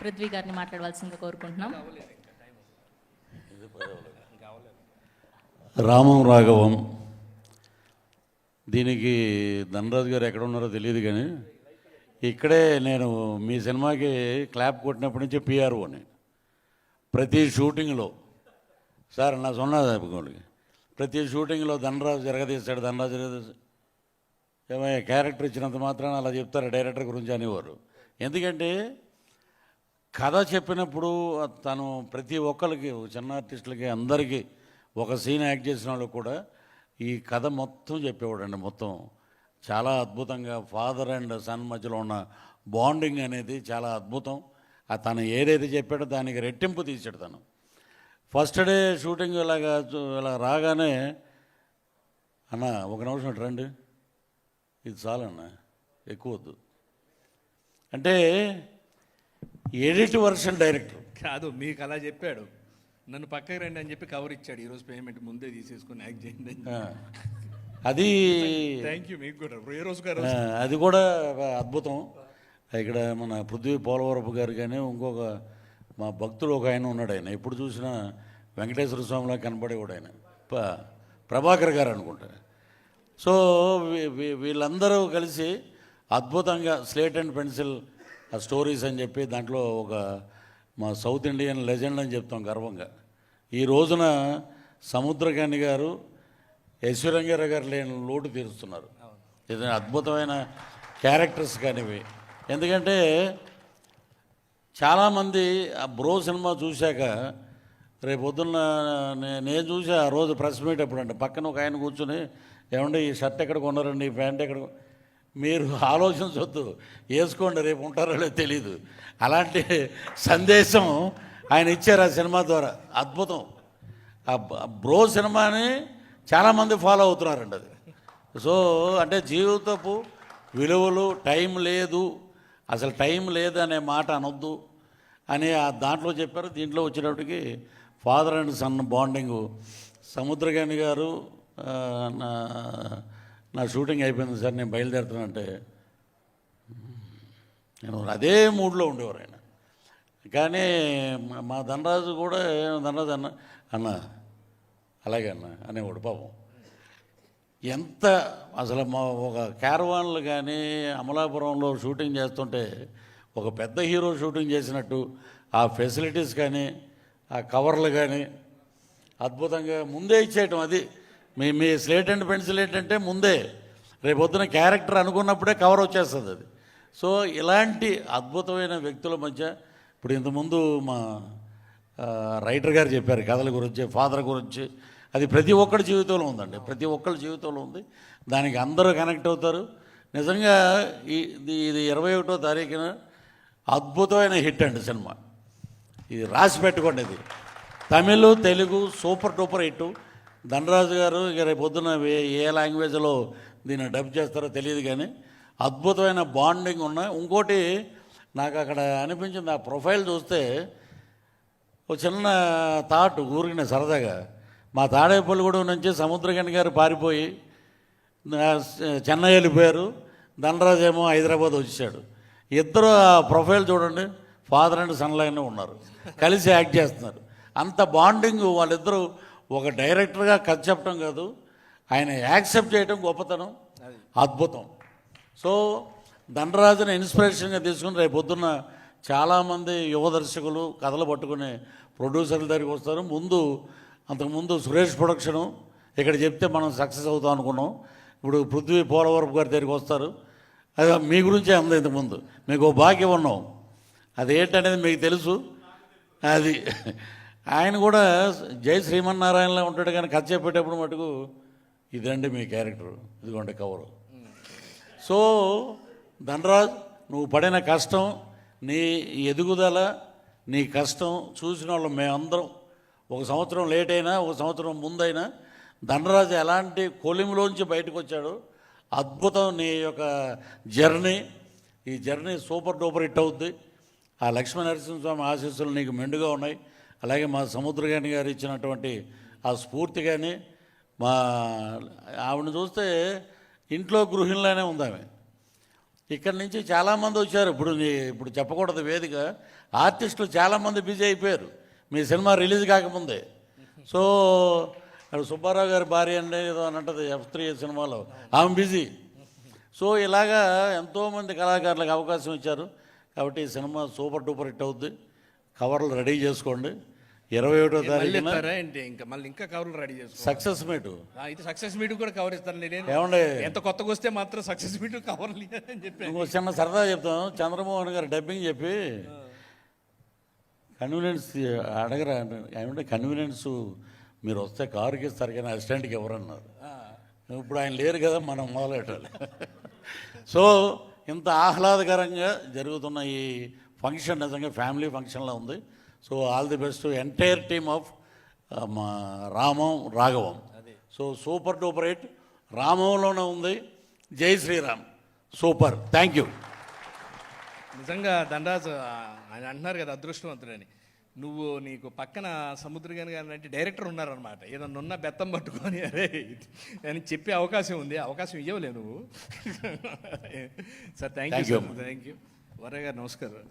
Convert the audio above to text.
పృథ్వీ గారిని మాట్లాడవలసిందిగా కోరుకుంటున్నాం. రామం రాఘవం, దీనికి ధనరాజు గారు ఎక్కడ ఉన్నారో తెలియదు కానీ ఇక్కడే నేను మీ సినిమాకి క్లాప్ కొట్టినప్పటి నుంచి పిఆర్ఓని ప్రతి షూటింగ్లో సార్ నా సొన్నది ప్రతి షూటింగ్లో ధనరాజు జరగదీస్తాడు, ధనరాజు జరగదీస్తాడు, ఏమయ్యా క్యారెక్టర్ ఇచ్చినంత మాత్రాన అలా చెప్తారు డైరెక్టర్ గురించి అనేవారు. ఎందుకంటే కథ చెప్పినప్పుడు తను ప్రతి ఒక్కరికి, చిన్న ఆర్టిస్టులకి అందరికీ ఒక సీన్ యాక్ట్ చేసిన వాళ్ళకి కూడా ఈ కథ మొత్తం చెప్పేవాడండి. మొత్తం చాలా అద్భుతంగా ఫాదర్ అండ్ సన్ మధ్యలో ఉన్న బాండింగ్ అనేది చాలా అద్భుతం. తను ఏదైతే చెప్పాడో దానికి రెట్టింపు తీసాడు తను. ఫస్ట్ డే షూటింగ్ ఇలా రాగానే అన్న ఒక నిమిషం రండి, ఇది చాలన్న ఎక్కువ వద్దు అంటే ఎడిట్ వర్షన్ డైరెక్టర్ కాదు, మీకు అలా చెప్పాడు, నన్ను పక్కకి రండి అని చెప్పి కవర్ ఇచ్చాడు. ఈరోజు పేమెంట్ ముందే తీసేసుకుని యాక్ట్ చేయండి. అది థ్యాంక్ యూ మీకు కూడా. ఏ రోజు గారు అది కూడా అద్భుతం. ఇక్కడ మన పృథ్వీ పోలవరపు గారు కానీ ఇంకొక మా భక్తుడు ఒక ఆయన ఉన్నాడు, ఆయన ఎప్పుడు చూసినా వెంకటేశ్వర స్వామిలా కనపడేవాడు ఆయన, ప్రభాకర్ గారు అనుకుంటా. సో వీళ్ళందరూ కలిసి అద్భుతంగా స్లేట్ అండ్ పెన్సిల్ ఆ స్టోరీస్ అని చెప్పి దాంట్లో ఒక మా సౌత్ ఇండియన్ లెజెండ్ అని చెప్తాం గర్వంగా. ఈ రోజున సముద్రకాని గారు, యశ్వరంగారావు గారు లేని లోటు తీరుస్తున్నారు. ఇది అద్భుతమైన క్యారెక్టర్స్ కానివి. ఎందుకంటే చాలామంది ఆ బ్రో సినిమా చూశాక రేపొద్దున్న నేను చూసి ఆ రోజు ప్రెస్ మీట్ అప్పుడు అంటే పక్కన ఒక ఆయన కూర్చొని, ఏమంటే ఈ షర్ట్ ఎక్కడ కొన్నారండి, ఈ ప్యాంట్ ఎక్కడ, మీరు ఆలోచించవద్దు, వేసుకోండి రేపు ఉంటారో లేదో తెలీదు. అలాంటి సందేశం ఆయన ఇచ్చారు ఆ సినిమా ద్వారా. అద్భుతం. ఆ బ్రో సినిమాని చాలామంది ఫాలో అవుతున్నారండి అది. సో అంటే జీవితపు విలువలు, టైం లేదు, అసలు టైం లేదు అనే మాట అనొద్దు అని దాంట్లో చెప్పారు. దీంట్లో వచ్చేటప్పటికి father and son bonding. Samuthirakani గారు నా షూటింగ్ అయిపోయింది సార్, నేను బయలుదేరుతానంటే నేను అదే మూడ్లో ఉండేవారు ఆయన. కానీ మా ధనరాజు కూడా ధనరాజు అన్న అలాగే అన్న అనేవాడు పాపం. ఎంత అసలు మా ఒక క్యారవాన్లు కానీ అమలాపురంలో షూటింగ్ చేస్తుంటే ఒక పెద్ద హీరో షూటింగ్ చేసినట్టు ఆ ఫెసిలిటీస్ కానీ ఆ కవర్లు కానీ అద్భుతంగా ముందే ఇచ్చేయటం. అది మీ స్లేట్ అండ్ పెన్సిల్ ఏంటంటే ముందే రేపొద్దున క్యారెక్టర్ అనుకున్నప్పుడే కవర్ వచ్చేస్తుంది అది. సో ఇలాంటి అద్భుతమైన వ్యక్తుల మధ్య ఇప్పుడు ఇంతకుముందు మా రైటర్ గారు చెప్పారు కథల గురించి, ఫాదర్ గురించి. అది ప్రతి ఒక్కరి జీవితంలో ఉందండి, ప్రతి ఒక్కరి జీవితంలో ఉంది. దానికి అందరూ కనెక్ట్ అవుతారు. నిజంగా ఇది 21వ తారీఖున అద్భుతమైన హిట్ అండి సినిమా. ఇది రాసి పెట్టుకోండి. ఇది Tamil, Telugu super duper hit. Dhanraj గారు ఇక రేపు పొద్దున ఏ లాంగ్వేజ్లో దీన్ని డబ్ చేస్తారో తెలియదు కానీ అద్భుతమైన బాండింగ్ ఉన్నాయి. ఇంకోటి నాకు అక్కడ అనిపించింది, ఆ ప్రొఫైల్ చూస్తే ఒక చిన్న థాట్ ఊరికిన సరదాగా, మా తాడేపల్లిగూడెం నుంచి సముద్రకాని గారు పారిపోయి చెన్నై వెళ్ళిపోయారు, ధనరాజు ఏమో హైదరాబాద్ వచ్చాడు. ఇద్దరు ఆ ప్రొఫైల్ చూడండి, ఫాదర్ అండ్ సన్ లాగానే ఉన్నారు, కలిసి యాక్ట్ చేస్తున్నారు. అంత బాండింగ్ వాళ్ళిద్దరూ. ఒక డైరెక్టర్గా కథ చెప్పడం కాదు, ఆయన యాక్సెప్ట్ చేయడం గొప్పతనం, అద్భుతం. సో ధనరాజుని ఇన్స్పిరేషన్గా తీసుకుని రేపు పొద్దున్న చాలామంది యువ దర్శకులు కథలు పట్టుకునే ప్రొడ్యూసర్ల దగ్గరికి వస్తారు. అంతకుముందు సురేష్ ప్రొడక్షను ఇక్కడ చెప్తే మనం సక్సెస్ అవుతాం అనుకున్నాం. ఇప్పుడు పృథ్వీ పోలవరపు గారి దగ్గరికి వస్తారు. అది మీ గురించే అంది. ఇంతకుముందు మీకు ఓ భాగ్యం ఉన్నాం, అదేంటనేది మీకు తెలుసు. అది ఆయన కూడా జై శ్రీమన్నారాయణలా ఉంటాడు కానీ కథ చెప్పేటప్పుడు మటుకు ఇదండి మీ క్యారెక్టర్, ఇదిగోండి కవరు. సో ధనరాజ్, నువ్వు పడిన కష్టం, నీ ఎదుగుదల, నీ కష్టం చూసిన వాళ్ళు మేమందరం. ఒక సంవత్సరం లేట్ అయినా, ఒక సంవత్సరం ముందైనా ధనరాజు ఎలాంటి కొలిమిలోంచి బయటకు వచ్చాడు. అద్భుతం నీ యొక్క జర్నీ. ఈ జర్నీ సూపర్ డూపర్ హిట్ అవుద్ది. ఆ లక్ష్మీ నరసింహస్వామి ఆశీస్సులు నీకు మెండుగా ఉన్నాయి. అలాగే మా సముద్రకాని గారు ఇచ్చినటువంటి ఆ స్ఫూర్తి కానీ, ఆవిడని చూస్తే ఇంట్లో గృహిణిలానే ఉంది ఆమె. ఇక్కడి నుంచి చాలామంది వచ్చారు. ఇప్పుడు చెప్పకూడదు వేదిక, ఆర్టిస్టులు చాలామంది బిజీ అయిపోయారు మీ సినిమా రిలీజ్ కాకముందే. సో అక్కడ సుబ్బారావు గారి భార్య అండి ఏదో అని అంటది F3 సినిమాలో, ఆమె బిజీ. సో ఇలాగా ఎంతోమంది కళాకారులకు అవకాశం ఇచ్చారు. కాబట్టి ఈ సినిమా సూపర్ డూపర్ హిట్ అవుద్ది. కవర్లు రెడీ చేసుకోండి. 21వ మళ్ళీ తారీఖున ఇస్తారా ఏంటి? ఇంకా కవర్లు రెడీ చేసుకో. Success meet. అయితే సక్సెస్ మీట్ కూడా కవర్ ఇస్తాను నేను. ఏమండి, ఎంత కొత్తగా వస్తే మాత్రం సక్సెస్ మీట్ కవర్లు అని చెప్పి ఇంకో చిన్న సరదా చెప్తాం. చంద్రమోహన్ గారు డబ్బింగ్ చెప్పి కన్వీనియన్స్ అడగరా ఏమంటే కన్వీనియన్స్ మీరు వస్తే కారుకి ఇస్తారు కానీ అసిస్టెంట్కి ఎవరన్నారు. ఇప్పుడు ఆయన లేరు కదా, మనం మొదలెట్టాలి. సో ఇంత ఆహ్లాదకరంగా జరుగుతున్న ఈ ఫంక్షన్ నిజంగా ఫ్యామిలీ ఫంక్షన్లో ఉంది. So all the best entire team of మా రామం రాఘవం. సో సూపర్ డూపర్ హిట్ రామంలోనే ఉంది. జై శ్రీరామ్. సూపర్. Thank you. నిజంగా దండరాజు ఆయన అంటున్నారు కదా అదృష్టవంతుడని. నీకు పక్కన సముద్రగాని గారు అంటే డైరెక్టర్ ఉన్నారనమాట. ఏదన్నా ఉన్న బెత్తం పట్టుకొని అరే అని చెప్పే అవకాశం ఉంది. అవకాశం ఇవ్వలే నువ్వు. Sir thank you. Thank you. Varayya garu నమస్కారం.